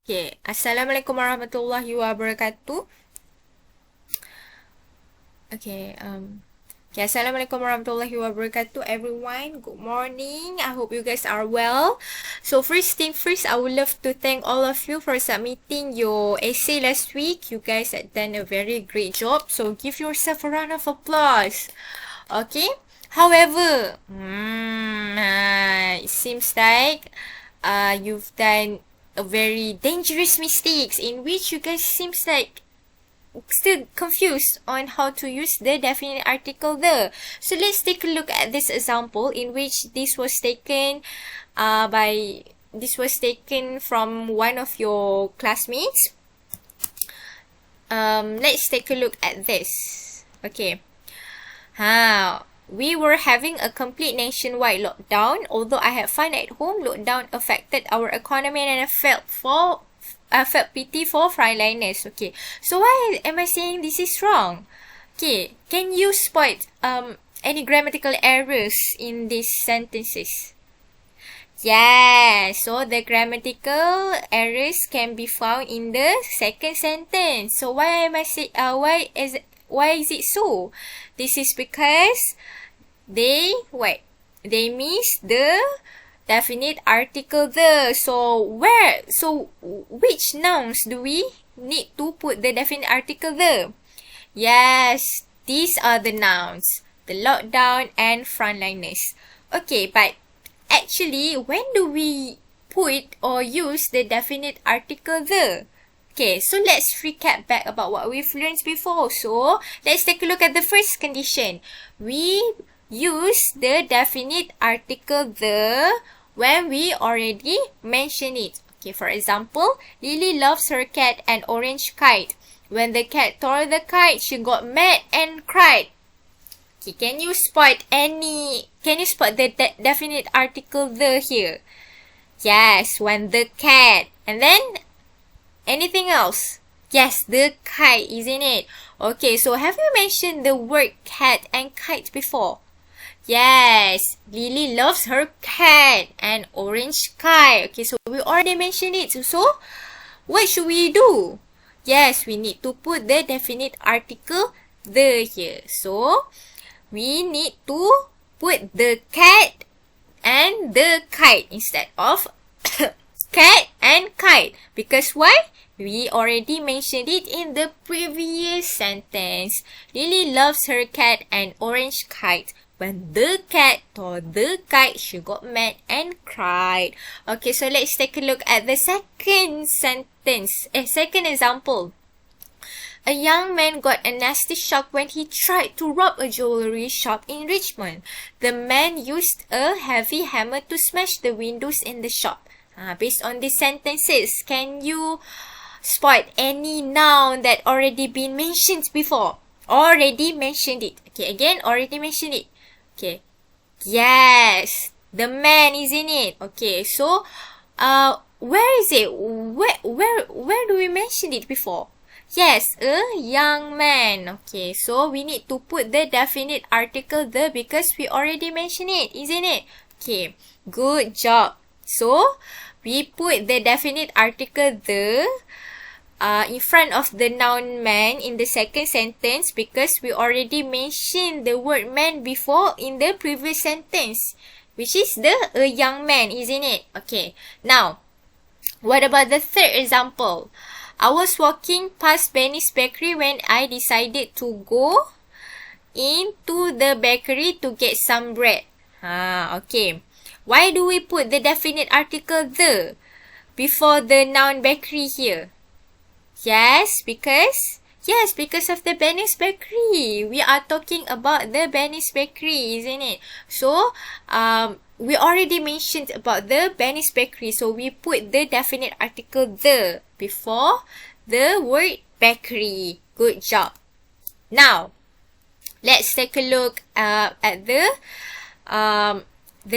Okay, Assalamualaikum warahmatullahi wabarakatuh. Okay, Assalamualaikum warahmatullahi wabarakatuh, everyone. Good morning. I hope you guys are well. So first thing first, I would love to thank all of you for submitting your essay last week. You guys had done a very great job. So give yourself a round of applause. Okay. However, it seems like you've done a very dangerous mistakes in which you guys seems like still confused on how to use the definite article the. So let's take a look at this example in which this was taken from one of your classmates. Let's take a look at this. Okay. We were having a complete nationwide lockdown. Although I had fun at home, lockdown affected our economy and I felt pity for frontliners. Okay, so why am I saying this is wrong? Okay, can you spot any grammatical errors in these sentences? Yeah, so the grammatical errors can be found in the second sentence. So why why is it so? This is because they miss the definite article the. So which nouns do we need to put the definite article the? Yes, these are the nouns, the lockdown and frontliners. Okay, but actually, when do we put or use the definite article the? Okay, so let's recap back about what we've learned before. So, let's take a look at the first condition. We use the definite article the when we already mentioned it. Okay, for example, Lily loves her cat and orange kite. When the cat tore the kite, she got mad and cried. Okay, can you spot the definite article the here? Yes, when the cat. And then anything else? Yes, the kite, isn't it? Okay, so have you mentioned the word cat and kite before? Yes, Lily loves her cat and orange kite. Okay, so we already mentioned it. So, what should we do? Yes, we need to put the definite article the here. So, we need to put the cat and the kite instead of cat and kite. Because why? We already mentioned it in the previous sentence. Lily loves her cat and orange kite. When the cat tore the kite, she got mad and cried. Okay, so let's take a look at the second second example. A young man got a nasty shock when he tried to rob a jewelry shop in Richmond. The man used a heavy hammer to smash the windows in the shop. Based on these sentences, can you spot any noun that already been mentioned before? Already mentioned it. Okay, again, already mentioned it. Okay. Yes, the man is in it. Okay, so where is it? Where do we mention it before? Yes, a young man. Okay, so we need to put the definite article the because we already mentioned it, isn't it? Okay, good job. So we put the definite article the in front of the noun man in the second sentence because we already mentioned the word man before in the previous sentence, which is a young man, isn't it? Okay, now, what about the third example? I was walking past Benny's bakery when I decided to go into the bakery to get some bread. Okay. Why do we put the definite article the before the noun bakery here? Yes, because of the Benny's bakery. We are talking about the Benny's bakery, isn't it? So, we already mentioned about the Benny's bakery. So, we put the definite article the before the word bakery. Good job. Now, let's take a look at the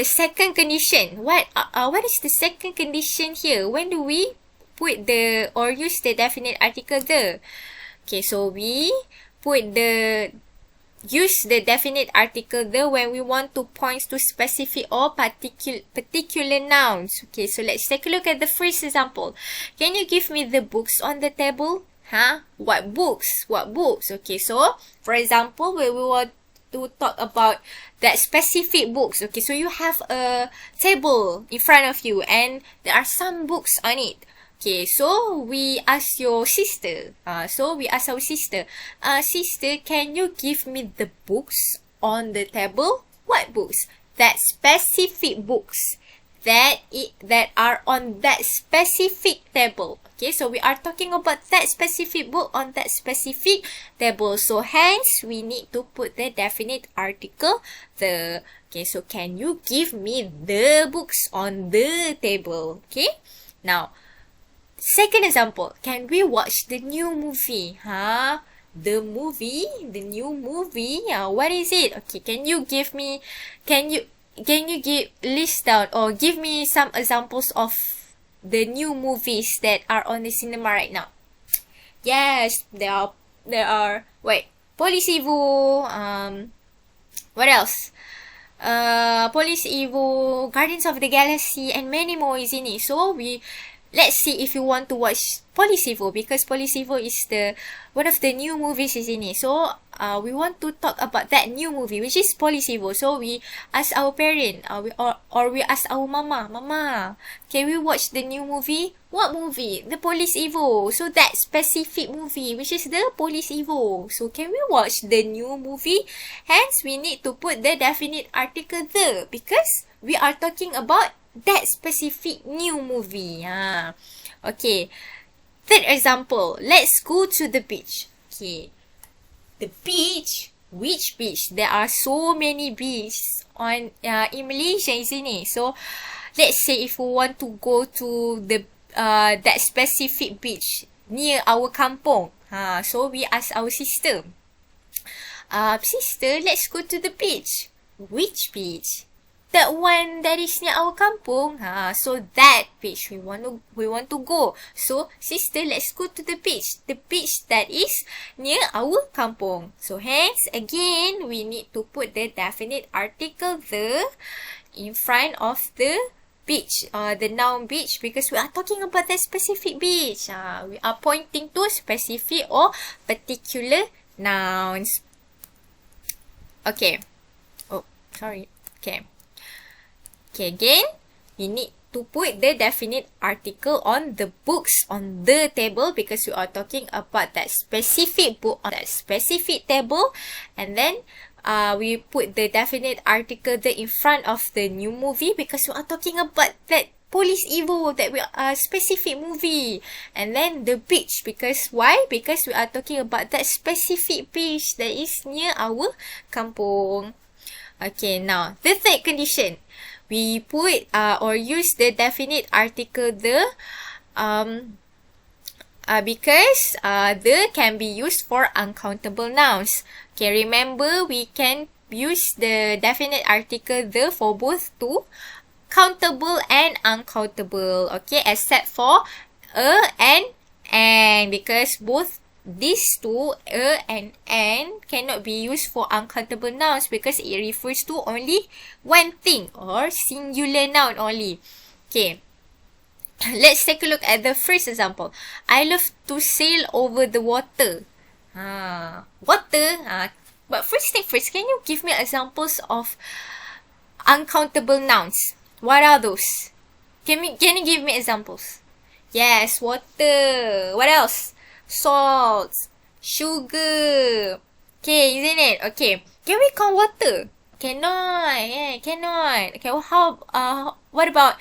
second condition. What is the second condition here? When do we put or use the definite article the? Okay, so we put the use the definite article the when we want to point to specific or particular nouns. Okay, so let's take a look at the first example. Can you give me the books on the table? What books? What books? Okay, so for example, when we want to talk about that specific books. Okay, so you have a table in front of you and there are some books on it. Okay, so we ask your sister. Sister, can you give me the books on the table? What books? That specific books that are on that specific table. Okay, so we are talking about that specific book on that specific table. So hence, we need to put the definite article the. Okay, so can you give me the books on the table? Okay, now, second example, can we watch the new movie? The new movie. What is it? Okay, can you list down or give me some examples of the new movies that are on the cinema right now? Yes, there are Police Evo, what else? Police Evo, Guardians of the Galaxy, and many more, isn't it? So let's see if you want to watch Police Evo, because Police Evo is one of the new movies, isn't it? So we want to talk about that new movie, which is Police Evo. So we ask our parent, or we ask our mama, can we watch the new movie? What movie? The Police Evo. So that specific movie, which is the Police Evo. So can we watch the new movie? Hence, we need to put the definite article the, because we are talking about that specific new movie. Okay. Third example, let's go to the beach. Okay. The beach? Which beach? There are so many beaches in Malaysia, isn't it? So, let's say if we want to go to that specific beach near our kampung. So we ask our sister. Sister, let's go to the beach. Which beach? That one that is near our kampung. So that beach we want to go. So sister, let's go to the beach. The beach that is near our kampung. So hence again we need to put the definite article the in front of the beach, the noun beach, because we are talking about the specific beach. We are pointing to specific or particular nouns. Okay. Oh, sorry. Okay. Okay, again, we need to put the definite article on the books on the table, because we are talking about that specific book on that specific table, and then we put the definite article the in front of the new movie, because we are talking about that Police Evo, that we are specific movie, and then the beach, because why? Because we are talking about that specific beach that is near our kampung. Okay, now the third condition. We put or use the definite article the because the can be used for uncountable nouns. Okay, remember we can use the definite article the for both to countable and uncountable. Okay, except for a and, because both these two, a and an, cannot be used for uncountable nouns because it refers to only one thing or singular noun only. Okay, let's take a look at the first example. I love to sail over the water. Water. But first thing first, can you give me examples of uncountable nouns? What are those? Can you give me examples? Yes, water. What else? Salt, sugar. Okay, isn't it? Okay. Can we count water? Cannot. Yeah, cannot. Okay, well, what about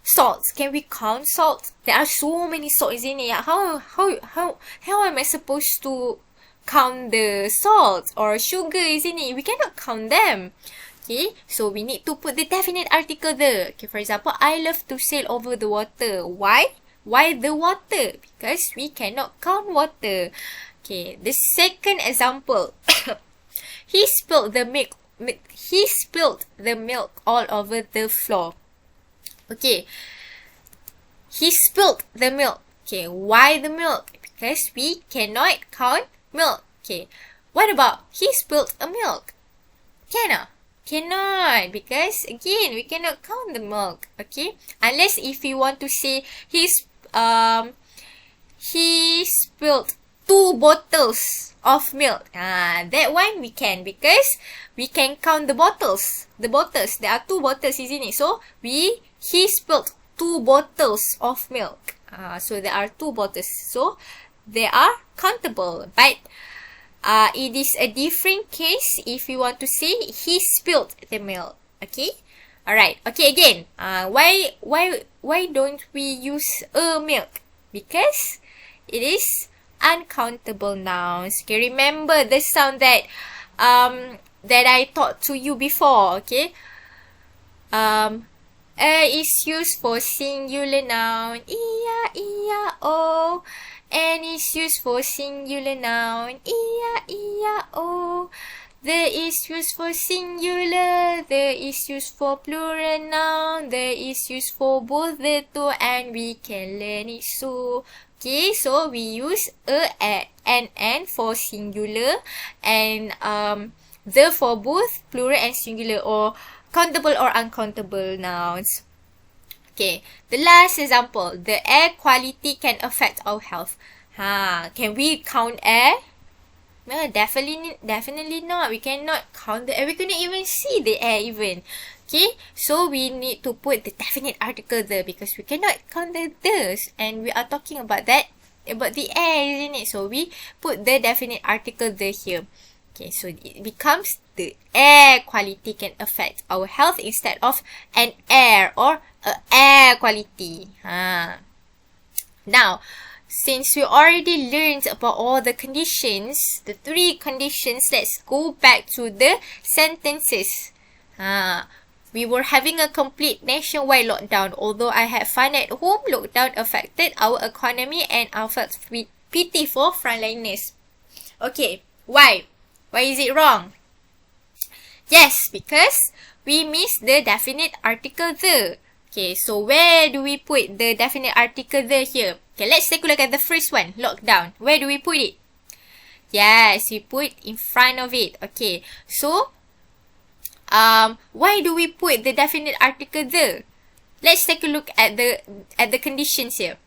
salts? Can we count salt? There are so many salts, isn't it? How am I supposed to count the salt or sugar, isn't it? We cannot count them. Okay, so we need to put the definite article there. Okay, for example, I love to sail over the water. Why? Why the water? Because we cannot count water. Okay, the second example. He spilled the milk. He spilled the milk all over the floor. Okay, he spilled the milk. Okay, why the milk? Because we cannot count milk. Okay, What about he spilled a milk? Cannot, because again we cannot count the milk. Okay, unless if we want to say he spilled 2 bottles of milk. That one we can, because we can count the bottles. There are 2 bottles, isn't it? So he spilled 2 bottles of milk. So there are 2 bottles. So they are countable. But it is a different case if you want to say he spilled the milk. Okay. Alright. Okay, again. Why don't we use a milk? Because it is uncountable nouns. Okay, remember the sound that I taught to you before. Okay. Is used for singular noun. E-I-E-I-O. And is used for singular noun. E-I-E-I-O. The is used for singular. The is used for plural noun. The is used for both the two, and we can learn it so. Okay, so we use a and N for singular, and the for both plural and singular, or countable or uncountable nouns. Okay, the last example. The air quality can affect our health. Can we count air? No, definitely not. We cannot count the air. We cannot even see the air even. Okay, so we need to put the definite article there, because we cannot count the this, and we are talking about the air, isn't it? So we put the definite article there here. Okay, so it becomes the air quality can affect our health instead of an air or a air quality. Now, since we already learned about all the conditions, the 3 conditions, let's go back to the sentences. We were having a complete nationwide lockdown. Although I had fun at home, lockdown affected our economy and I felt pity for frontliners. Okay, why? Why is it wrong? Yes, because we missed the definite article there. Okay, so where do we put the definite article there here? Okay, let's take a look at the first one, lockdown. Where do we put it? Yes, we put in front of it. Okay, so why do we put the definite article there? Let's take a look at the conditions here.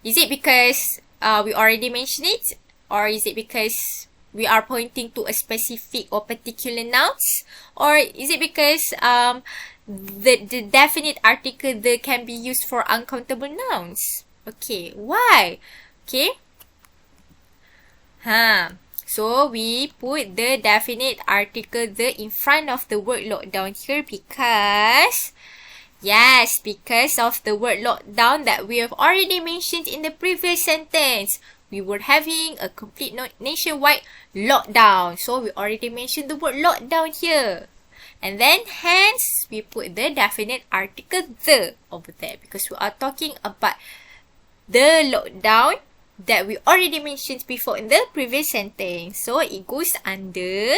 Is it because we already mentioned it, or is it because we are pointing to a specific or particular nouns, or is it because the definite article there can be used for uncountable nouns? Okay, why? Okay. So we put the definite article there in front of the word lockdown here because, yes, because of the word lockdown that we have already mentioned in the previous sentence. We were having a complete nationwide lockdown. So we already mentioned the word lockdown here. And then hence we put the definite article the over there because we are talking about the lockdown that we already mentioned before in the previous sentence. So it goes under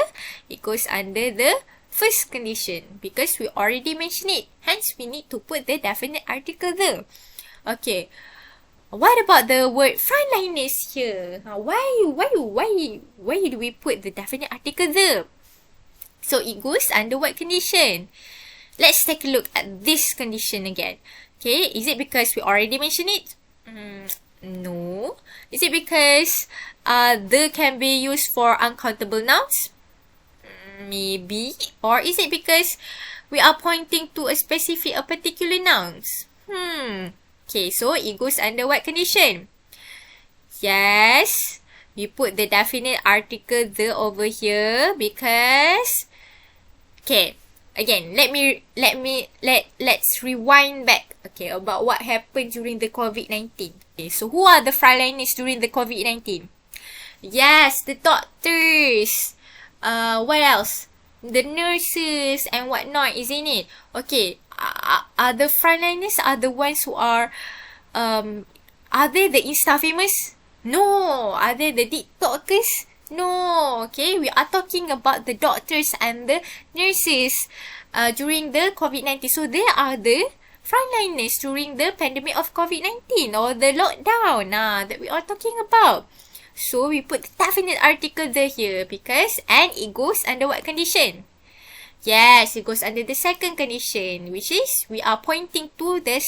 the first condition because we already mentioned it. Hence we need to put the definite article there. Okay. What about the word frontliners here? Why do we put the definite article there? So it goes under what condition? Let's take a look at this condition again. Okay, is it because we already mentioned it? No. Is it because the can be used for uncountable nouns? Maybe. Or is it because we are pointing to a particular nouns? Okay, so it goes under what condition? Yes, we put the definite article the over here because, okay, again, let's rewind back, okay, about what happened during the COVID-19. Okay, so who are the frontliners during the COVID-19? Yes, the doctors. What else? The nurses and whatnot, isn't it? Okay, are the frontliners are the ones who are they the Insta famous? No. Are they the TikTokers? No. Okay, we are talking about the doctors and the nurses during the COVID-19. So they are the frontliners during the pandemic of COVID-19 or the lockdown that we are talking about. So we put the definite article there here because and it goes under what condition? Yes, it goes under the second condition, which is we are pointing to the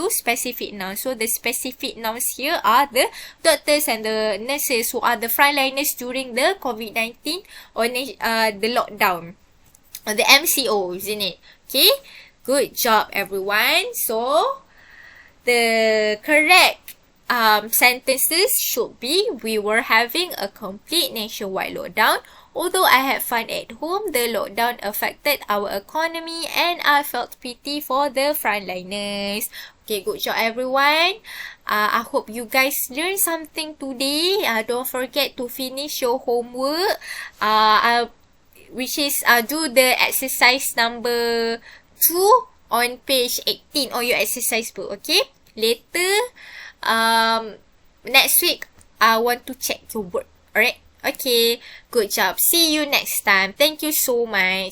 specific nouns. So the specific nouns here are the doctors and the nurses who are the frontliners during the COVID-19 or the lockdown, or the MCO, isn't it? Okay, good job everyone. So the correct sentences should be: we were having a complete nationwide lockdown. Although I had fun at home, the lockdown affected our economy and I felt pity for the frontliners. Okay, good job everyone. I hope you guys learned something today. Don't forget to finish your homework. Which is do the exercise number 2 on page 18 on your exercise book. Okay, later next week I want to check your work. Alright, okay, good job. See you next time. Thank you so much.